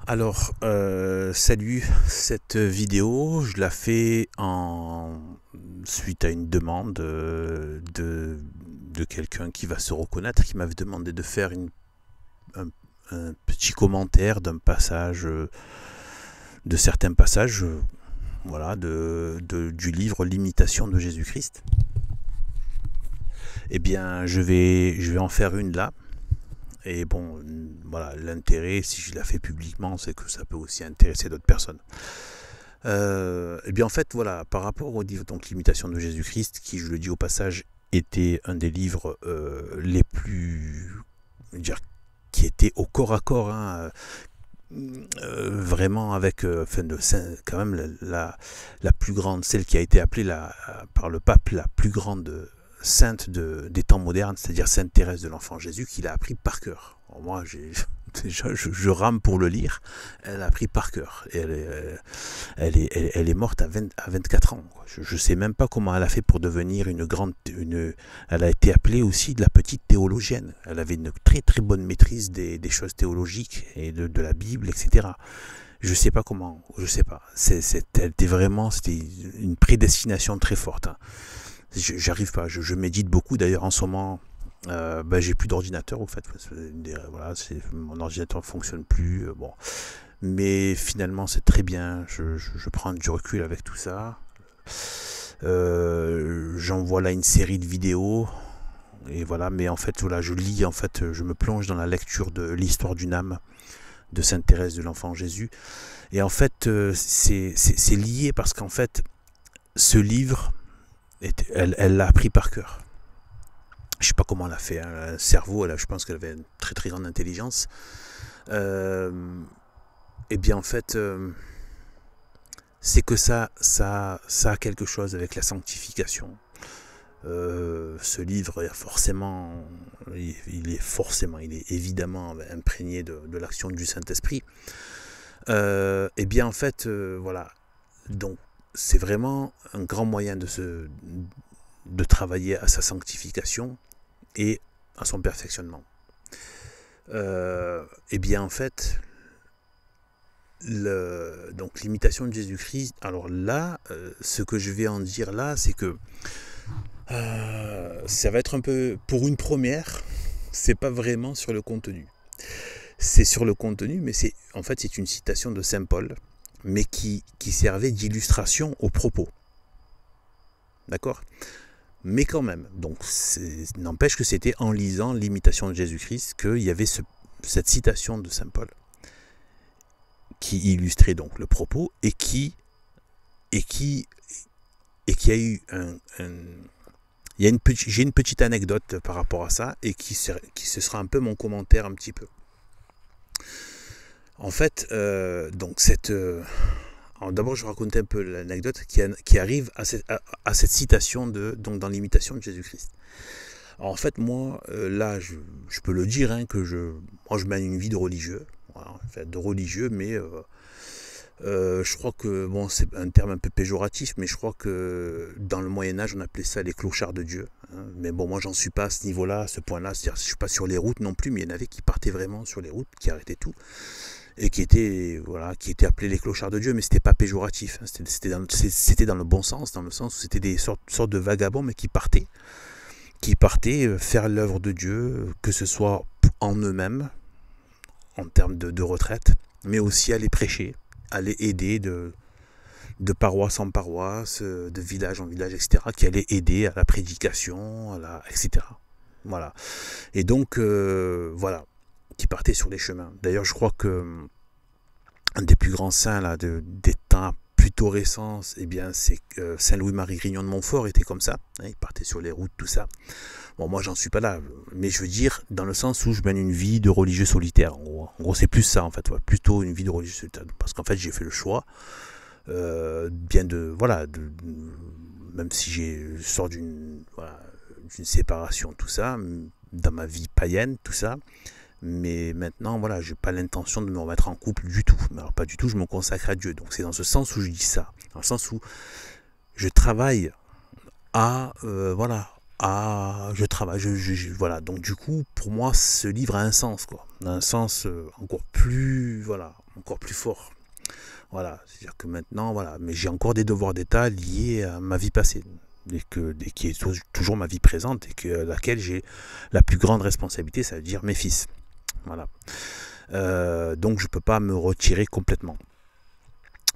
Alors, salut, cette vidéo, je la fais suite à une demande de quelqu'un qui va se reconnaître, qui m'avait demandé de faire un petit commentaire d'un passage, de certains passages, voilà, du livre L'imitation de Jésus-Christ. Eh bien, je vais en faire une là. Et bon, voilà, l'intérêt, si je la fais publiquement, c'est que ça peut aussi intéresser d'autres personnes. Et bien en fait, voilà, par rapport au livre, donc l'imitation de Jésus-Christ, qui, je le dis au passage, était un des livres les plus, dire, qui était au corps à corps, hein, vraiment avec, quand même la plus grande, celle qui a été appelée par le pape la plus grande sainte des temps modernes, c'est-à-dire Sainte Thérèse de l'Enfant Jésus, qu'il a appris par cœur. Alors moi, déjà, je rame pour le lire. Elle a appris par cœur. Et elle est morte à 24 ans. Je ne sais même pas comment elle a fait pour devenir elle a été appelée aussi de la petite théologienne. Elle avait une très très bonne maîtrise des choses théologiques et de la Bible, etc. Je sais pas comment, je sais pas. C'était une prédestination très forte, hein. J'arrive pas, je médite beaucoup d'ailleurs en ce moment. J'ai plus d'ordinateur au fait, voilà, mon ordinateur fonctionne plus, bon, mais finalement c'est très bien. Je prends du recul avec tout ça. J'envoie là une série de vidéos et voilà, mais en fait voilà, je lis, en fait je me plonge dans la lecture de l'histoire d'une âme de Sainte Thérèse de l'Enfant Jésus, et en fait c'est lié parce qu'en fait ce livre, elle l'a appris par cœur. Je sais pas comment elle a fait, hein. Un cerveau, je pense qu'elle avait une très très grande intelligence. Et bien en fait, c'est que ça a quelque chose avec la sanctification. Ce livre, il est évidemment imprégné de l'action du Saint-Esprit. Et bien en fait, voilà. Donc c'est vraiment un grand moyen de travailler à sa sanctification et à son perfectionnement. Et bien en fait, donc l'imitation de Jésus-Christ, alors là, ce que je vais en dire là, c'est que ça va être un peu, pour une première, c'est pas vraiment sur le contenu. C'est sur le contenu, mais c'est une citation de Saint Paul, mais qui servait d'illustration au propos. D'accord ? Mais quand même, donc n'empêche que c'était en lisant l'imitation de Jésus-Christ qu'il y avait cette citation de Saint Paul qui illustrait donc le propos et qui a eu j'ai une petite anecdote par rapport à ça, et qui ce sera un peu mon commentaire un petit peu. En fait, donc alors d'abord, je vais raconter un peu l'anecdote qui arrive à cette citation donc dans l'imitation de Jésus-Christ. Alors en fait, moi, là, je peux le dire, hein, que moi, je mène une vie de religieux, voilà, mais je crois que, bon, c'est un terme un peu péjoratif, mais je crois que dans le Moyen-Âge, on appelait ça les clochards de Dieu, hein. Mais bon, moi, j'en suis pas à ce niveau-là, à ce point-là, c'est-à-dire, je suis pas sur les routes non plus, mais il y en avait qui partaient vraiment sur les routes, qui arrêtaient tout, et qui étaient appelés les clochards de Dieu, mais c'était pas péjoratif, hein. C'était dans le bon sens, dans le sens où c'était des sortes de vagabonds, mais qui partaient faire l'œuvre de Dieu, que ce soit en eux-mêmes, en termes de retraite, mais aussi aller prêcher, aller aider de paroisse en paroisse, de village en village, etc., qui allait aider à la prédication, etc. Voilà. Et donc, voilà, qui partait sur les chemins. D'ailleurs, je crois que un des plus grands saints là, des temps plutôt récents, eh bien, c'est Saint Louis-Marie Grignon de Montfort était comme ça, hein, il partait sur les routes, tout ça. Bon, moi, j'en suis pas là, mais je veux dire, dans le sens où je mène une vie de religieux solitaire. En gros, c'est plus ça, en fait, ouais, plutôt une vie de religieux solitaire, parce qu'en fait, j'ai fait le choix, même si je sors d'une séparation, tout ça, dans ma vie païenne, tout ça. Mais maintenant, voilà, j'ai pas l'intention de me remettre en couple du tout. Mais alors, pas du tout, je me consacre à Dieu. Donc c'est dans ce sens où je dis ça. Dans le sens où je travaille à je travaille, voilà. Donc du coup, pour moi, ce livre a un sens, quoi, un sens encore plus, voilà, encore plus fort. Voilà, c'est-à-dire que maintenant, voilà, mais j'ai encore des devoirs d'État liés à ma vie passée, qui est toujours ma vie présente et que laquelle j'ai la plus grande responsabilité, ça veut dire mes fils. Voilà. Donc je peux pas me retirer complètement.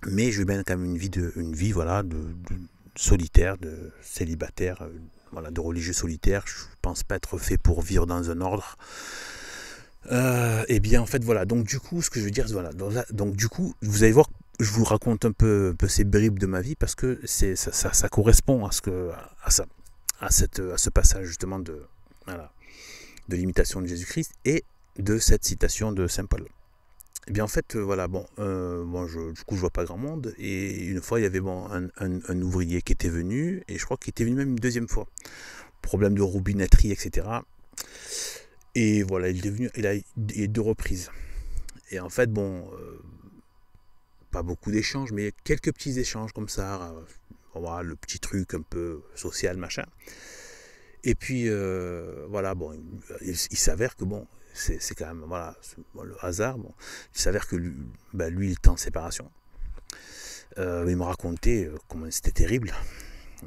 Mais je mène quand même une vie voilà, de solitaire, de célibataire, voilà, de religieux solitaire. Je pense pas être fait pour vivre dans un ordre. Et bien en fait voilà. Donc du coup, ce que je veux dire, voilà. Donc du coup, vous allez voir, je vous raconte un peu ces bribes de ma vie parce que ça correspond à ce passage justement voilà, de l'imitation de Jésus-Christ et de cette citation de Saint Paul. Et bien en fait, voilà, du coup je vois pas grand monde, et une fois il y avait un ouvrier qui était venu, et je crois qu'il était venu même une deuxième fois. Problème de robinetterie, etc. Et voilà, il est venu, il a 2 reprises. Et en fait, pas beaucoup d'échanges, mais quelques petits échanges comme ça, voilà, le petit truc un peu social, machin. Et puis, voilà, il s'avère que c'est quand même, voilà, le hasard. Il s'avère que lui, il était en séparation. Il m'a raconté comment c'était terrible,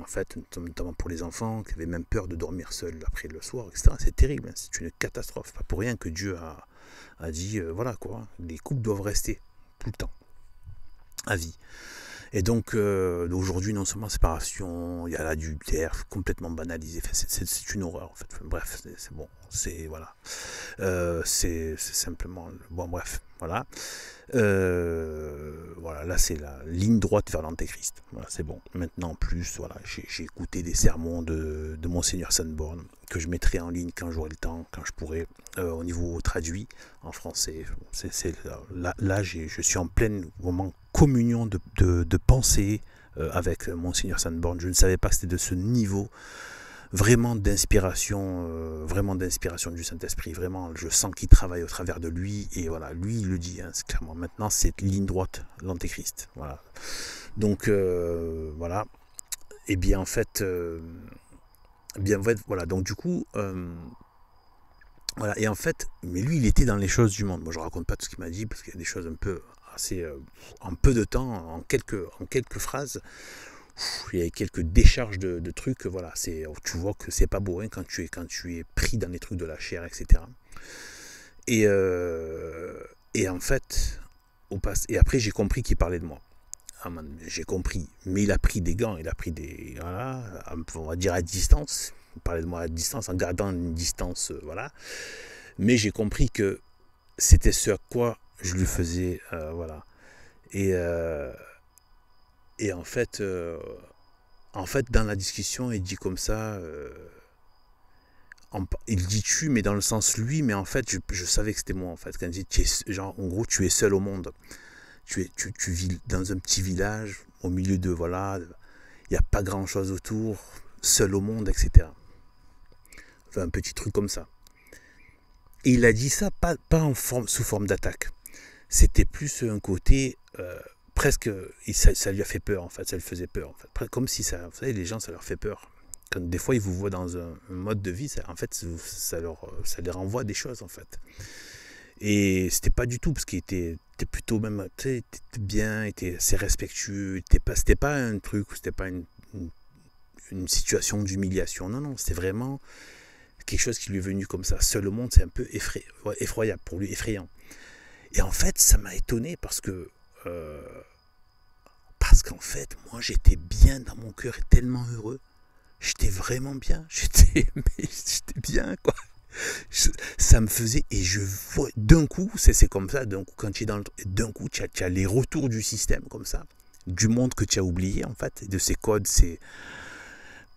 en fait, notamment pour les enfants, qui avaient même peur de dormir seuls après le soir, etc. C'est terrible, c'est une catastrophe. Pas pour rien que Dieu a dit, voilà quoi, les couples doivent rester tout le temps, à vie. Et donc, aujourd'hui, non seulement séparation, il y a l'adultère complètement banalisé. Enfin, c'est une horreur, en fait. Bref, c'est bon. C'est, voilà. C'est simplement... Bon, bref, voilà. Voilà, là, c'est la ligne droite vers l'Antéchrist. Voilà, c'est bon. Maintenant, en plus, voilà, j'ai écouté des sermons de Monseigneur Sanborn, que je mettrai en ligne quand j'aurai le temps, quand je pourrai, au niveau traduit en français. Là, je suis en pleine moment communion de pensée avec Monseigneur Sanborn. Je ne savais pas que c'était de ce niveau vraiment d'inspiration du Saint-Esprit. Vraiment, je sens qu'il travaille au travers de lui, et voilà, lui il le dit, hein, clairement. Maintenant, c'est ligne droite, l'Antéchrist. Voilà. Donc, voilà. Et bien, en fait, voilà. Donc, du coup, voilà. Et en fait, mais lui, il était dans les choses du monde. Moi, je raconte pas tout ce qu'il m'a dit, parce qu'il y a des choses un peu assez, en peu de temps, en quelques phrases. Il y a quelques décharges de trucs, voilà, tu vois que c'est pas beau, hein, quand tu es pris dans les trucs de la chair, etc. Et en fait, et après j'ai compris qu'il parlait de moi. J'ai compris, mais il a pris des gants, voilà, on va dire à distance. Il parlait de moi à distance, en gardant une distance, voilà. Mais j'ai compris que c'était ce à quoi je lui faisais, voilà. Et en fait, dans la discussion, il dit comme ça, il dit tu, mais dans le sens lui, mais en fait, je savais que c'était moi, en fait. Quand il dit, genre, en gros, tu es seul au monde. Tu vis dans un petit village, au milieu de, voilà, il n'y a pas grand-chose autour, seul au monde, etc. Enfin, un petit truc comme ça. Et il a dit ça, pas sous forme d'attaque. C'était plus un côté... presque, ça lui a fait peur, en fait, ça lui faisait peur, en fait. Comme si ça, vous savez, les gens, ça leur fait peur. Quand des fois, ils vous voient dans un mode de vie, en fait, ça les renvoie à des choses, en fait. Et c'était pas du tout, parce qu'il était plutôt même, tu sais, était bien, était assez respectueux, c'était pas un truc, c'était pas une situation d'humiliation, non, c'était vraiment quelque chose qui lui est venu comme ça. Seul au monde, c'est un peu effroyable pour lui, effrayant. Et en fait, ça m'a étonné, parce qu'en fait, moi, j'étais bien dans mon cœur et tellement heureux. J'étais vraiment bien. J'étais bien, quoi. Ça me faisait... Et je vois... D'un coup, c'est comme ça. D'un coup, quand tu es dans le... D'un coup, tu as les retours du système, comme ça. Du monde que tu as oublié, en fait. De ces codes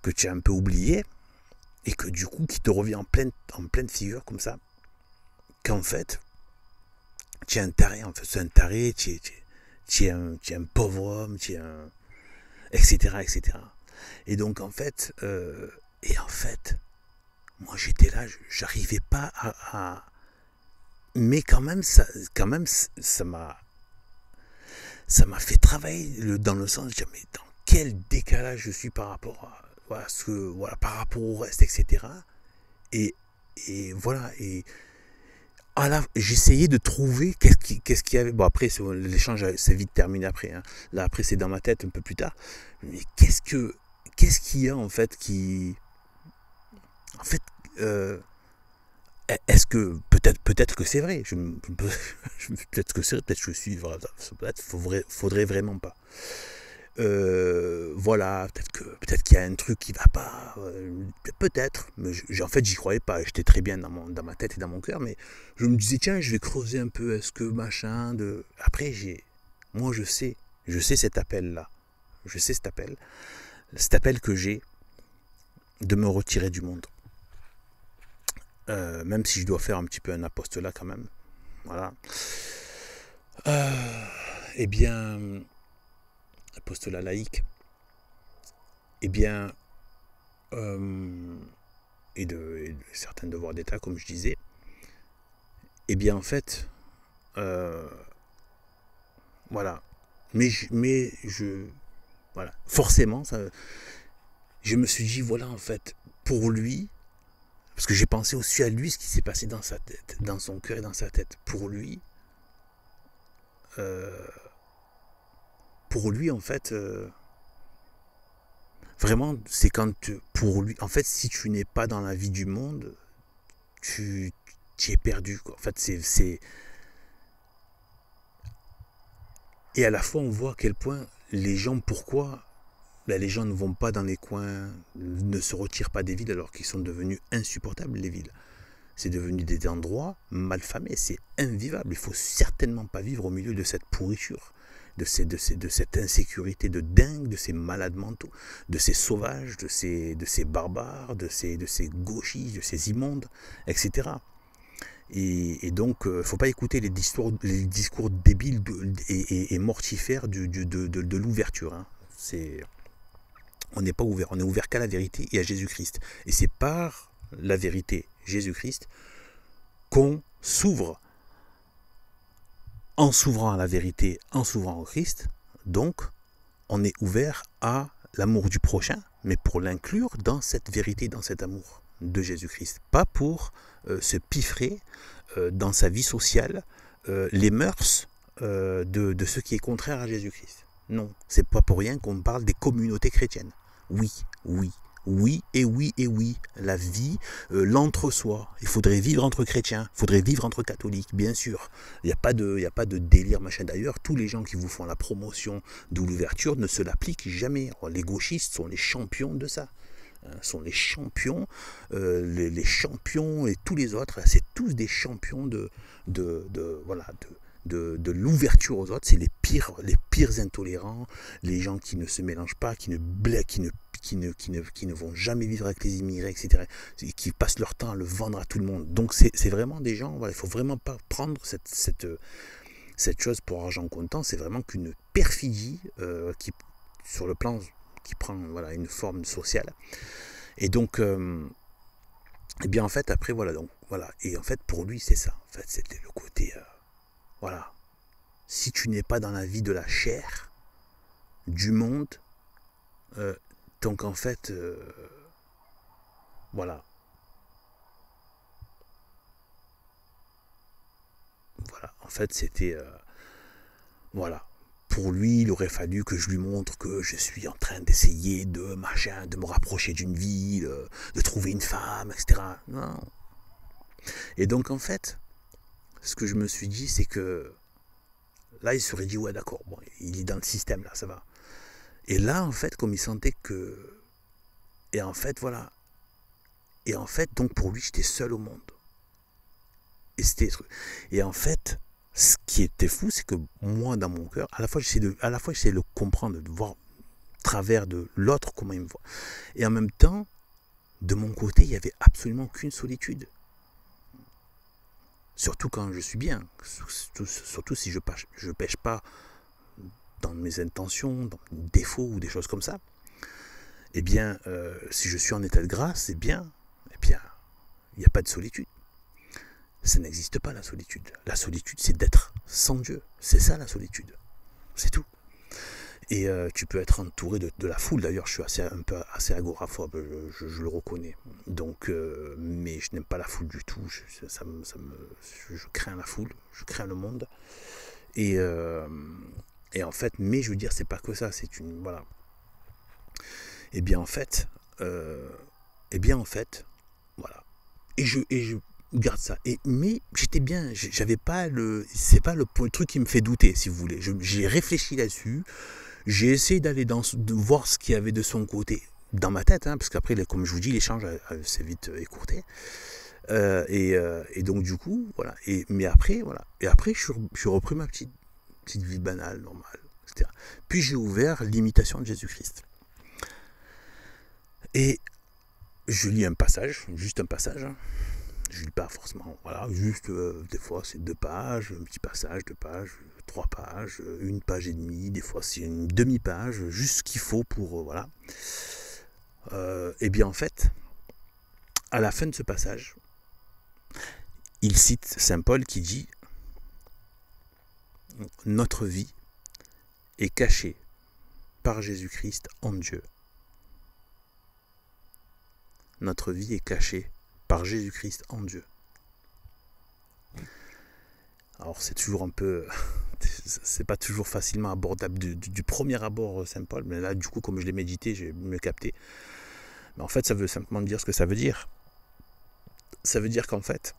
que tu as un peu oublié. Et que du coup, qui te revient en pleine figure, comme ça. Qu'en fait, tu es un taré, en fait. C'est un taré, tu es un pauvre homme, etc. Et donc en fait, moi j'étais là, j'arrivais pas à... Mais quand même, ça m'a fait travailler dans le sens de dire, mais dans quel décalage je suis par rapport voilà, voilà, par rapport au reste, etc. Et, voilà, et j'essayais de trouver qu'est-ce qu'il y avait. Bon, après, l'échange s'est vite terminé après. Hein. Là, après, c'est dans ma tête un peu plus tard. Mais qu'est-ce qu'il y a, en fait, qui... En fait, est-ce que... Peut-être que c'est vrai. Peut-être que c'est vrai. Peut-être que je suis... Peut-être faudrait vraiment pas. Voilà, peut-être qu'il y a un truc qui va pas, peut-être, mais en fait j'y croyais pas, j'étais très bien dans ma tête et dans mon cœur, mais je me disais tiens je vais creuser un peu, est-ce que machin, après moi je sais cet appel là, cet appel que j'ai de me retirer du monde, même si je dois faire un petit peu un apostolat quand même, voilà, eh bien, apostolat laïque, eh bien, et de certains devoirs d'État, comme je disais, eh bien, en fait, voilà. Mais voilà, forcément, je me suis dit, voilà, en fait, pour lui, parce que j'ai pensé aussi à lui, ce qui s'est passé dans sa tête, dans son cœur et dans sa tête. Pour lui, en fait, vraiment, c'est quand pour lui, en fait, si tu n'es pas dans la vie du monde, tu es perdu, quoi. En fait, c'est... Et à la fois, on voit à quel point les gens, pourquoi les gens ne vont pas dans les coins, ne se retirent pas des villes alors qu'ils sont devenus insupportables, les villes. C'est devenu des endroits malfamés, c'est invivable. Il ne faut certainement pas vivre au milieu de cette pourriture, de cette insécurité de dingue, de ces malades mentaux, de ces sauvages, de ces barbares, de ces gauchistes, de ces immondes, etc. Et donc, il ne faut pas écouter les discours débiles et mortifères de l'ouverture. Hein. On n'est pas ouvert, on est ouvert qu'à la vérité et à Jésus-Christ. Et c'est par la vérité, Jésus-Christ, qu'on s'ouvre. En s'ouvrant à la vérité, en s'ouvrant au Christ, donc, on est ouvert à l'amour du prochain, mais pour l'inclure dans cette vérité, dans cet amour de Jésus-Christ. Pas pour se piffrer dans sa vie sociale les mœurs de ce qui est contraire à Jésus-Christ. Non, c'est pas pour rien qu'on parle des communautés chrétiennes. Oui, la vie, l'entre-soi. Il faudrait vivre entre chrétiens, il faudrait vivre entre catholiques, bien sûr. Il n'y a pas de délire, machin. D'ailleurs, tous les gens qui vous font la promotion de l'ouverture ne se l'appliquent jamais. Les gauchistes sont les champions de ça. Sont les champions, les champions et tous les autres, c'est tous des champions de l'ouverture aux autres. C'est les pires intolérants, les gens qui ne se mélangent pas, qui ne vont jamais vivre avec les immigrés, etc., qui passent leur temps à le vendre à tout le monde. Donc c'est vraiment des gens, voilà, il ne faut vraiment pas prendre cette chose pour argent comptant. C'est vraiment qu'une perfidie qui, sur le plan, qui prend une forme sociale. Et donc, et bien en fait, après, voilà. Et en fait, pour lui, c'est ça. En fait, c'était le côté, voilà. Si tu n'es pas dans la vie de la chair, du monde, donc en fait, voilà. Voilà, en fait, c'était, voilà. Pour lui, il aurait fallu que je lui montre que je suis en train d'essayer de me rapprocher d'une ville, de trouver une femme, etc. Non. Et donc, en fait, ce que je me suis dit, c'est que là, il serait dit, ouais, d'accord, bon, il est dans le système, là, ça va. Et là, en fait, comme il sentait que... Et en fait, voilà. Et en fait, donc, pour lui, j'étais seul au monde. Et en fait... Ce qui était fou, c'est que moi, dans mon cœur, à la fois j'essaie de le comprendre, de voir au travers de l'autre comment il me voit. Et en même temps, de mon côté, il n'y avait absolument aucune solitude. Surtout quand je suis bien. Surtout si je pêche pas dans mes intentions, dans mes défauts ou des choses comme ça. Eh bien, si je suis en état de grâce, eh bien, il n'y a pas de solitude. Ça n'existe pas, la solitude. La solitude, c'est d'être sans Dieu. C'est ça, la solitude. C'est tout. Et tu peux être entouré de la foule. D'ailleurs, je suis un peu assez agoraphobe, je le reconnais. Donc, mais je n'aime pas la foule du tout. Je crains la foule, je crains le monde. Et en fait, mais je veux dire, c'est pas que ça. C'est une voilà. Et bien en fait, voilà. Et je garde ça. Mais j'étais bien. J'avais pas c'est pas le truc qui me fait douter, si vous voulez. J'ai réfléchi là-dessus. J'ai essayé de voir ce qu'il y avait de son côté dans ma tête, parce qu'après, comme je vous dis, l'échange s'est vite écourté. Et donc du coup, voilà. Mais après, voilà. Et après, je suis repris ma petite vie banale, normale, etc. Puis j'ai ouvert l'imitation de Jésus-Christ. Et je lis un passage, juste un passage. Je lis pas forcément, voilà, juste des fois c'est 2 pages, un petit passage, 2 pages, 3 pages, 1 page et demie, des fois c'est une demi-page, juste ce qu'il faut pour, voilà. Et bien en fait, à la fin de ce passage, il cite Saint Paul qui dit « Notre vie est cachée par Jésus-Christ en Dieu. » Notre vie est cachée par Jésus-Christ en Dieu. Alors c'est toujours un peu... c'est pas toujours facilement abordable du premier abord Saint Paul, mais là du coup comme je l'ai médité, j'ai mieux capté. Mais en fait ça veut simplement dire ce que ça veut dire. Ça veut dire qu'en fait,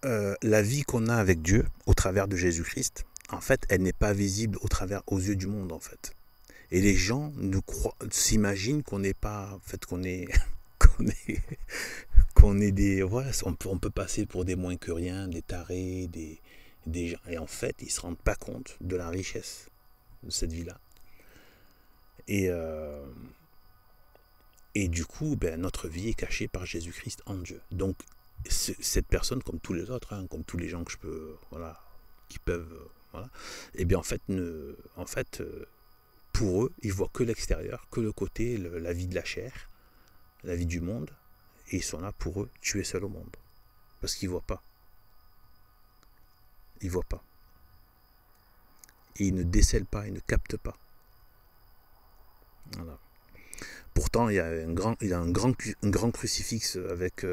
la vie qu'on a avec Dieu au travers de Jésus-Christ, en fait elle n'est pas visible aux yeux du monde en fait. Et les gens s'imaginent qu'on n'est pas... En fait qu'on est... qu'on est des... Voilà, on peut passer pour des moins que rien, des tarés, des gens. Et en fait, ils ne se rendent pas compte de la richesse de cette vie-là. Et du coup, notre vie est cachée par Jésus-Christ en Dieu. Donc, cette personne, comme tous les autres, comme tous les gens que je peux... Voilà, qui peuvent... Voilà, et bien en fait, pour eux, ils voient que l'extérieur, que le côté, la vie de la chair, la vie du monde, et ils sont là pour eux, tu es seul au monde. Parce qu'ils ne voient pas. Ils ne voient pas. Et ils ne décèlent pas, ils ne captent pas. Voilà. Pourtant, il y a un grand crucifix avec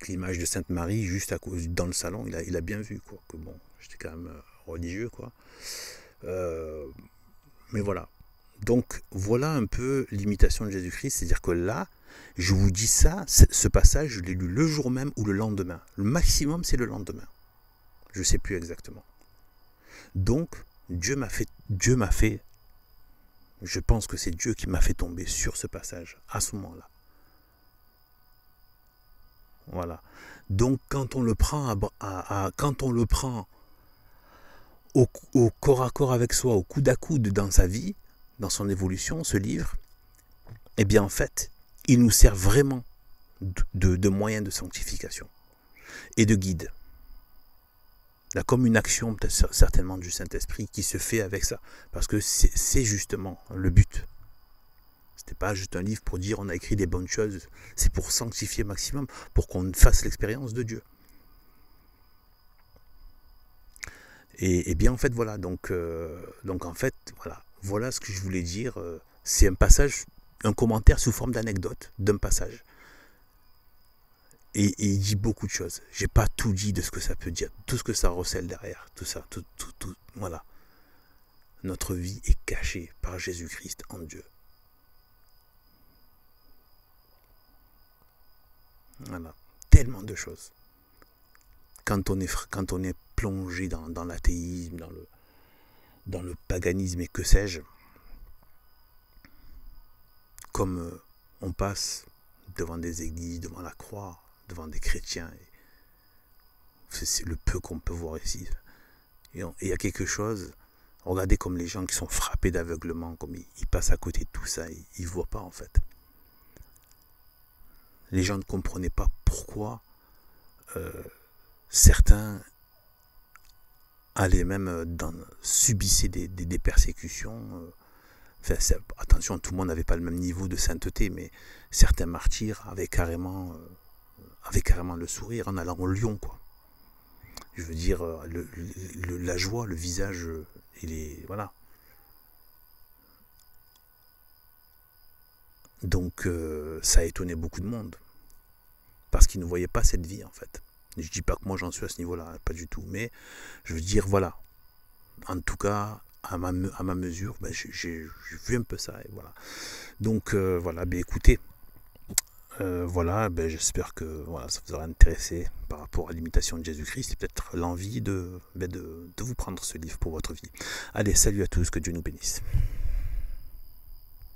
l'image de Sainte Marie juste dans le salon. Il a bien vu, quoi. Que bon, j'étais quand même religieux, quoi. Mais voilà. Donc voilà un peu l'imitation de Jésus-Christ, c'est-à-dire que là, je vous dis ça, ce passage, je l'ai lu le jour même ou le lendemain. Le maximum, c'est le lendemain. Je ne sais plus exactement. Donc, Dieu m'a fait, je pense que c'est Dieu qui m'a fait tomber sur ce passage, à ce moment-là. Voilà. Donc, quand on le prend au corps à corps avec soi, au coude à coude dans sa vie, dans son évolution, ce livre, eh bien en fait, il nous sert vraiment de moyen de sanctification et de guide. Là, comme une action peut-être certainement du Saint-Esprit qui se fait avec ça, parce que c'est justement le but. C'était pas juste un livre pour dire on a écrit des bonnes choses, c'est pour sanctifier au maximum, pour qu'on fasse l'expérience de Dieu. Et bien en fait voilà, donc en fait voilà ce que je voulais dire. C'est un passage, un commentaire sous forme d'anecdote d'un passage. Et il dit beaucoup de choses. J'ai pas tout dit de ce que ça peut dire, tout ce que ça recèle derrière, tout ça, tout, voilà. Notre vie est cachée par Jésus-Christ en Dieu. Voilà, tellement de choses. Quand on est plongé dans l'athéisme, dans le paganisme et que sais-je, comme on passe devant des églises, devant la croix, devant des chrétiens, c'est le peu qu'on peut voir ici. Et il y a quelque chose, regardez comme les gens qui sont frappés d'aveuglement, comme ils passent à côté de tout ça, ils ne voient pas en fait. Les gens ne comprenaient pas pourquoi certains allaient même subissaient des persécutions. Attention, tout le monde n'avait pas le même niveau de sainteté, mais certains martyrs avaient carrément le sourire en allant au lion, quoi. Je veux dire, la joie, le visage, il est... Voilà. Donc ça a étonné beaucoup de monde. Parce qu'ils ne voyaient pas cette vie, en fait. Je dis pas que moi j'en suis à ce niveau-là, pas du tout. Mais je veux dire, voilà. En tout cas, à ma mesure, ben, j'ai vu un peu ça. Et voilà. Donc voilà, ben, écoutez. Voilà, ben, j'espère que voilà, ça vous aura intéressé par rapport à l'imitation de Jésus-Christ et peut-être l'envie de vous prendre ce livre pour votre vie. Allez, salut à tous, que Dieu nous bénisse.